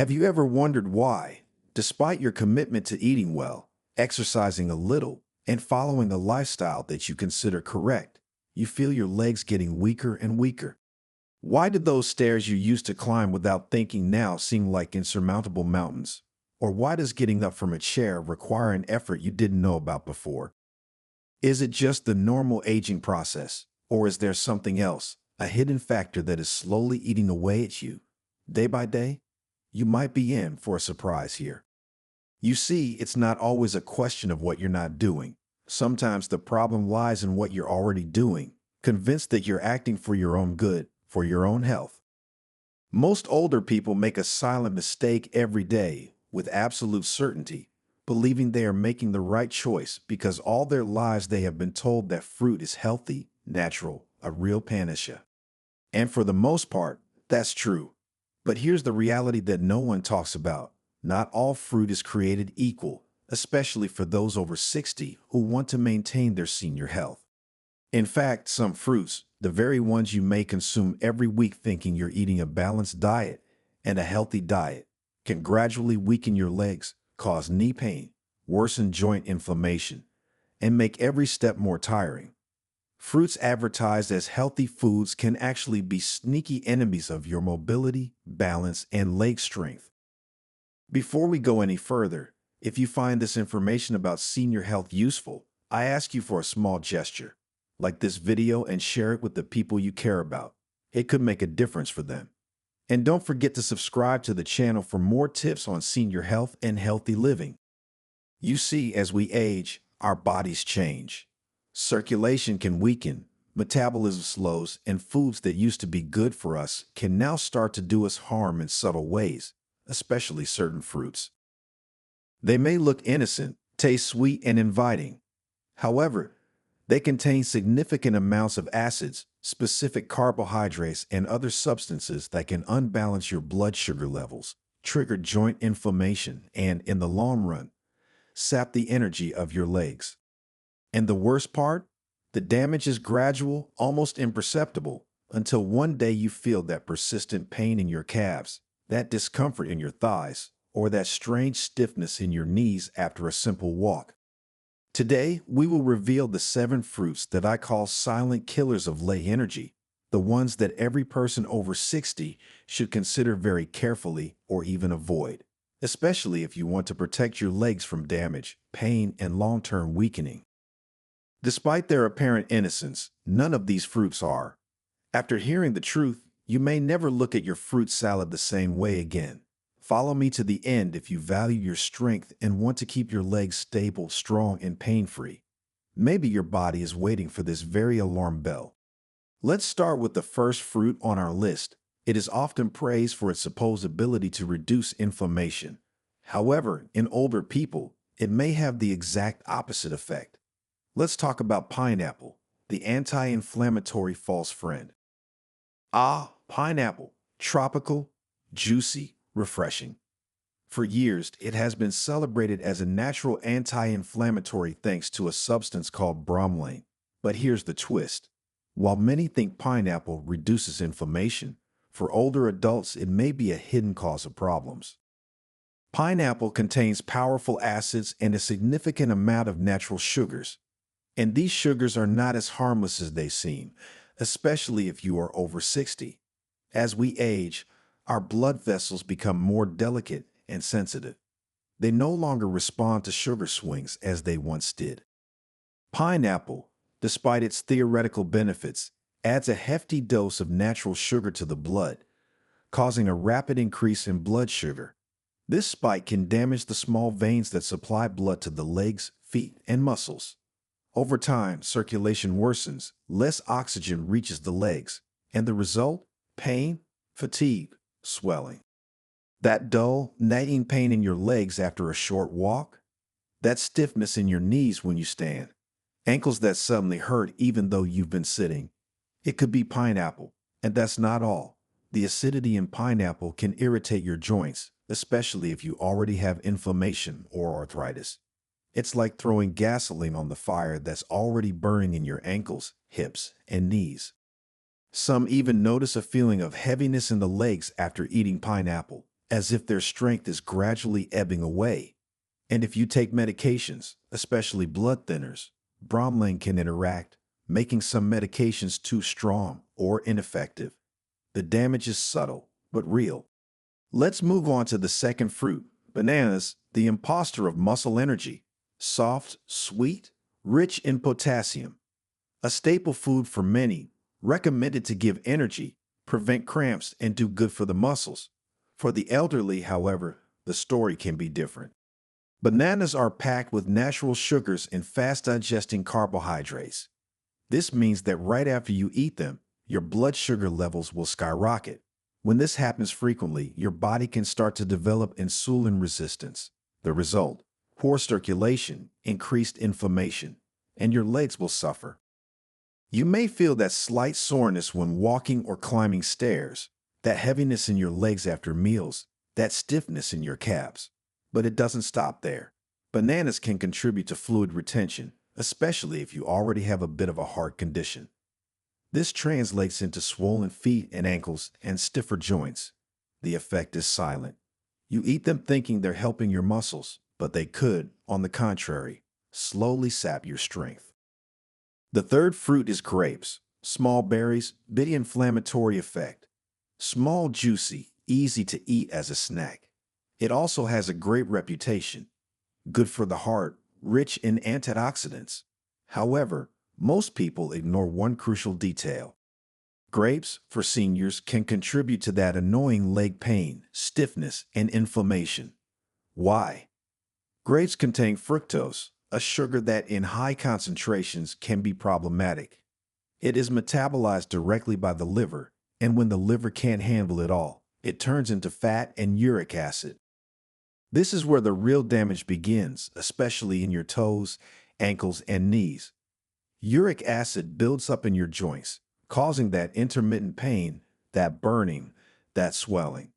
Have you ever wondered why, despite your commitment to eating well, exercising a little, and following a lifestyle that you consider correct, you feel your legs getting weaker and weaker? Why did those stairs you used to climb without thinking now seem like insurmountable mountains? Or why does getting up from a chair require an effort you didn't know about before? Is it just the normal aging process, or is there something else, a hidden factor that is slowly eating away at you, day by day? You might be in for a surprise here. You see, it's not always a question of what you're not doing. Sometimes the problem lies in what you're already doing, convinced that you're acting for your own good, for your own health. Most older people make a silent mistake every day with absolute certainty, believing they are making the right choice because all their lives they have been told that fruit is healthy, natural, a real panacea. And for the most part, that's true. But here's the reality that no one talks about. Not all fruit is created equal, especially for those over 60 who want to maintain their senior health. In fact, some fruits, the very ones you may consume every week thinking you're eating a balanced diet and a healthy diet, can gradually weaken your legs, cause knee pain, worsen joint inflammation, and make every step more tiring. Fruits advertised as healthy foods can actually be sneaky enemies of your mobility, balance, and leg strength. Before we go any further, if you find this information about senior health useful, I ask you for a small gesture. Like this video and share it with the people you care about. It could make a difference for them. And don't forget to subscribe to the channel for more tips on senior health and healthy living. You see, as we age, our bodies change. Circulation can weaken, metabolism slows, and foods that used to be good for us can now start to do us harm in subtle ways, especially certain fruits. They may look innocent, taste sweet and inviting. However, they contain significant amounts of acids, specific carbohydrates, and other substances that can unbalance your blood sugar levels, trigger joint inflammation, and, in the long run, sap the energy of your legs. And the worst part? The damage is gradual, almost imperceptible, until one day you feel that persistent pain in your calves, that discomfort in your thighs, or that strange stiffness in your knees after a simple walk. Today, we will reveal the 7 fruits that I call silent killers of leg energy, the ones that every person over 60 should consider very carefully or even avoid, especially if you want to protect your legs from damage, pain, and long-term weakening. Despite their apparent innocence, none of these fruits are. After hearing the truth, you may never look at your fruit salad the same way again. Follow me to the end if you value your strength and want to keep your legs stable, strong, and pain-free. Maybe your body is waiting for this very alarm bell. Let's start with the first fruit on our list. It is often praised for its supposed ability to reduce inflammation. However, in older people, it may have the exact opposite effect. Let's talk about pineapple, the anti-inflammatory false friend. Ah, pineapple, tropical, juicy, refreshing. For years, it has been celebrated as a natural anti-inflammatory thanks to a substance called bromelain. But here's the twist. While many think pineapple reduces inflammation, for older adults it may be a hidden cause of problems. Pineapple contains powerful acids and a significant amount of natural sugars. And these sugars are not as harmless as they seem, especially if you are over 60. As we age, our blood vessels become more delicate and sensitive. They no longer respond to sugar swings as they once did. Pineapple, despite its theoretical benefits, adds a hefty dose of natural sugar to the blood, causing a rapid increase in blood sugar. This spike can damage the small veins that supply blood to the legs, feet, and muscles. Over time, circulation worsens, less oxygen reaches the legs, and the result? Pain, fatigue, swelling. That dull, nagging pain in your legs after a short walk? That stiffness in your knees when you stand? Ankles that suddenly hurt even though you've been sitting? It could be pineapple, and that's not all. The acidity in pineapple can irritate your joints, especially if you already have inflammation or arthritis. It's like throwing gasoline on the fire that's already burning in your ankles, hips, and knees. Some even notice a feeling of heaviness in the legs after eating pineapple, as if their strength is gradually ebbing away. And if you take medications, especially blood thinners, bromelain can interact, making some medications too strong or ineffective. The damage is subtle, but real. Let's move on to the second fruit, bananas, the imposter of muscle energy. Soft, sweet, rich in potassium. A staple food for many, recommended to give energy, prevent cramps, and do good for the muscles. For the elderly, however, the story can be different. Bananas are packed with natural sugars and fast-digesting carbohydrates. This means that right after you eat them, your blood sugar levels will skyrocket. When this happens frequently, your body can start to develop insulin resistance. The result: poor circulation, increased inflammation, and your legs will suffer. You may feel that slight soreness when walking or climbing stairs, that heaviness in your legs after meals, that stiffness in your calves. But it doesn't stop there. Bananas can contribute to fluid retention, especially if you already have a bit of a heart condition. This translates into swollen feet and ankles and stiffer joints. The effect is silent. You eat them thinking they're helping your muscles, but they could, on the contrary, slowly sap your strength. The third fruit is grapes. Small berries, big inflammatory effect. Small, juicy, easy to eat as a snack. It also has a great reputation. Good for the heart, rich in antioxidants. However, most people ignore one crucial detail. Grapes, for seniors, can contribute to that annoying leg pain, stiffness, and inflammation. Why? Grapes contain fructose, a sugar that in high concentrations can be problematic. It is metabolized directly by the liver, and when the liver can't handle it all, it turns into fat and uric acid. This is where the real damage begins, especially in your toes, ankles, and knees. Uric acid builds up in your joints, causing that intermittent pain, that burning, that swelling,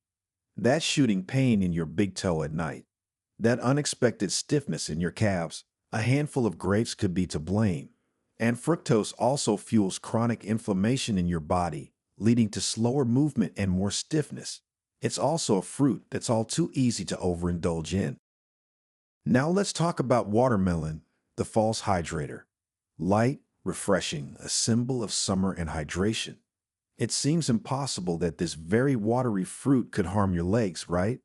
that shooting pain in your big toe at night, that unexpected stiffness in your calves. A handful of grapes could be to blame. And fructose also fuels chronic inflammation in your body, leading to slower movement and more stiffness. It's also a fruit that's all too easy to overindulge in. Now let's talk about watermelon, the false hydrator. Light, refreshing, a symbol of summer and hydration. It seems impossible that this very watery fruit could harm your legs, right?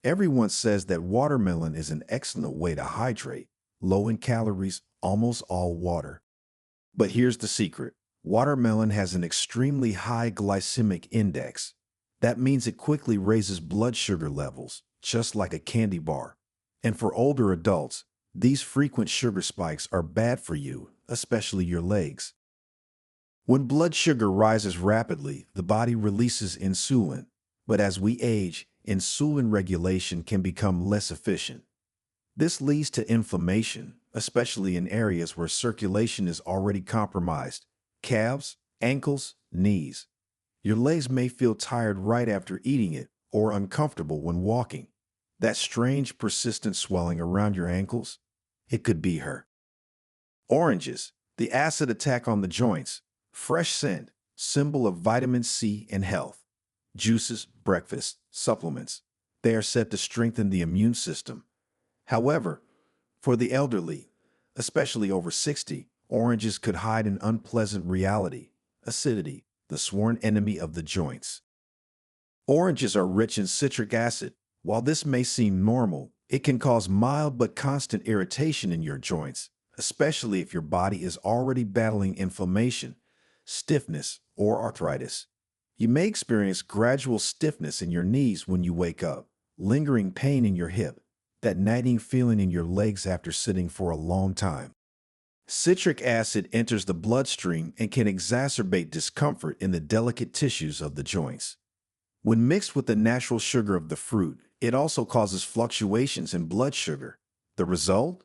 Everyone says that watermelon is an excellent way to hydrate, low in calories, almost all water. But here's the secret. Watermelon has an extremely high glycemic index. That means it quickly raises blood sugar levels, just like a candy bar. And for older adults, these frequent sugar spikes are bad for you, especially your legs. When blood sugar rises rapidly, the body releases insulin. But as we age, insulin regulation can become less efficient. This leads to inflammation, especially in areas where circulation is already compromised: calves, ankles, knees. Your legs may feel tired right after eating it or uncomfortable when walking. That strange, persistent swelling around your ankles? It could be her. Oranges, the acid attack on the joints. Fresh scent, symbol of vitamin C and health. Juices, breakfast, supplements. They are said to strengthen the immune system. However, for the elderly, especially over 60, oranges could hide an unpleasant reality: acidity, the sworn enemy of the joints. Oranges are rich in citric acid. While this may seem normal, it can cause mild but constant irritation in your joints, especially if your body is already battling inflammation, stiffness, or arthritis. You may experience gradual stiffness in your knees when you wake up, lingering pain in your hip, that nagging feeling in your legs after sitting for a long time. Citric acid enters the bloodstream and can exacerbate discomfort in the delicate tissues of the joints. When mixed with the natural sugar of the fruit, it also causes fluctuations in blood sugar. The result?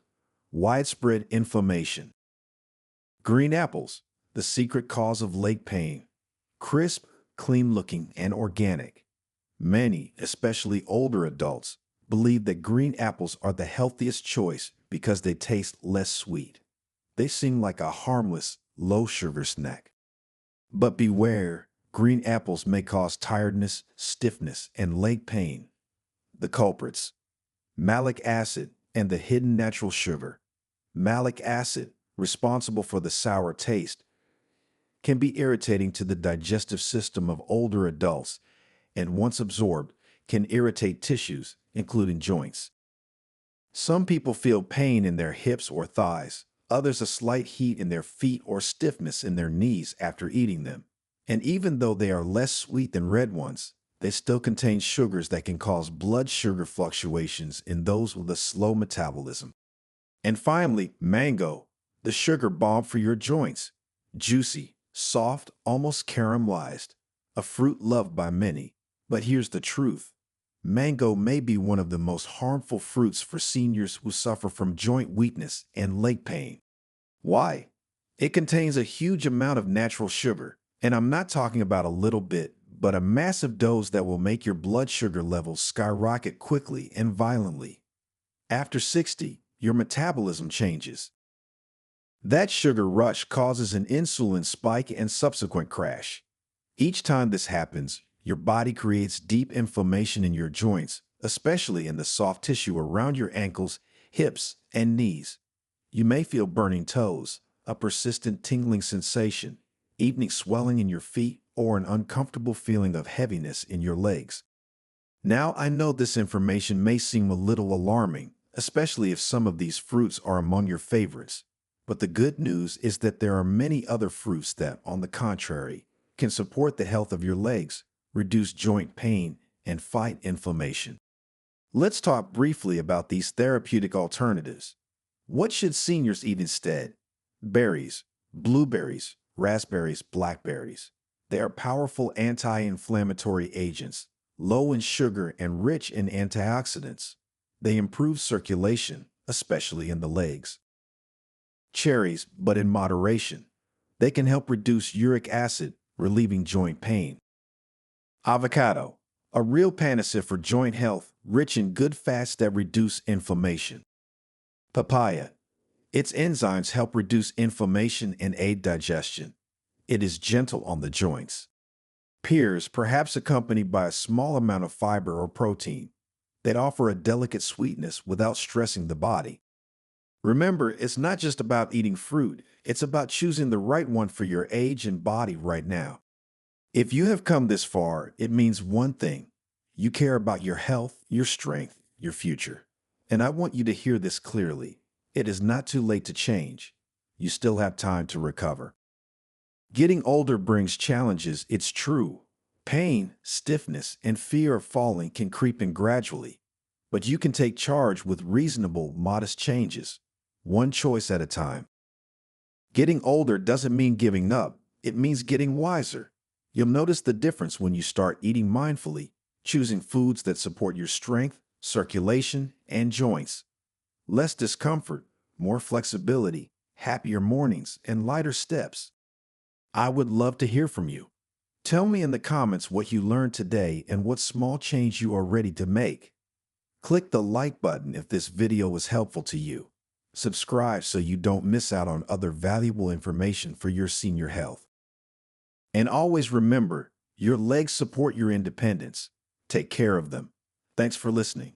Widespread inflammation. Green apples, the secret cause of leg pain. Crisp, clean-looking, and organic. Many, especially older adults, believe that green apples are the healthiest choice because they taste less sweet. They seem like a harmless, low-sugar snack. But beware, green apples may cause tiredness, stiffness, and leg pain. The culprits: malic acid and the hidden natural sugar. Malic acid, responsible for the sour taste, can be irritating to the digestive system of older adults and, once absorbed, can irritate tissues, including joints. Some people feel pain in their hips or thighs, others a slight heat in their feet or stiffness in their knees after eating them. And even though they are less sweet than red ones, they still contain sugars that can cause blood sugar fluctuations in those with a slow metabolism. And finally, mango, the sugar bomb for your joints. Juicy, soft, almost caramelized, a fruit loved by many. But here's the truth. Mango may be one of the most harmful fruits for seniors who suffer from joint weakness and leg pain. Why? It contains a huge amount of natural sugar, and I'm not talking about a little bit, but a massive dose that will make your blood sugar levels skyrocket quickly and violently. After 60, your metabolism changes. That sugar rush causes an insulin spike and subsequent crash. Each time this happens, your body creates deep inflammation in your joints, especially in the soft tissue around your ankles, hips, and knees. You may feel burning toes, a persistent tingling sensation, evening swelling in your feet, or an uncomfortable feeling of heaviness in your legs. Now, I know this information may seem a little alarming, especially if some of these fruits are among your favorites. But the good news is that there are many other fruits that, on the contrary, can support the health of your legs, reduce joint pain, and fight inflammation. Let's talk briefly about these therapeutic alternatives. What should seniors eat instead? Berries, blueberries, raspberries, blackberries. They are powerful anti-inflammatory agents, low in sugar and rich in antioxidants. They improve circulation, especially in the legs. Cherries, but in moderation. They can help reduce uric acid, relieving joint pain. Avocado, a real panacea for joint health, rich in good fats that reduce inflammation. Papaya. Its enzymes help reduce inflammation and aid digestion. It is gentle on the joints. Pears, perhaps accompanied by a small amount of fiber or protein, that offer a delicate sweetness without stressing the body. Remember, it's not just about eating fruit, it's about choosing the right one for your age and body right now. If you have come this far, it means one thing. You care about your health, your strength, your future. And I want you to hear this clearly. It is not too late to change. You still have time to recover. Getting older brings challenges, it's true. Pain, stiffness, and fear of falling can creep in gradually. But you can take charge with reasonable, modest changes, one choice at a time. Getting older doesn't mean giving up. It means getting wiser. You'll notice the difference when you start eating mindfully, choosing foods that support your strength, circulation, and joints. Less discomfort, more flexibility, happier mornings, and lighter steps. I would love to hear from you. Tell me in the comments what you learned today and what small change you are ready to make. Click the like button if this video was helpful to you. Subscribe so you don't miss out on other valuable information for your senior health. And always remember, your legs support your independence. Take care of them. Thanks for listening.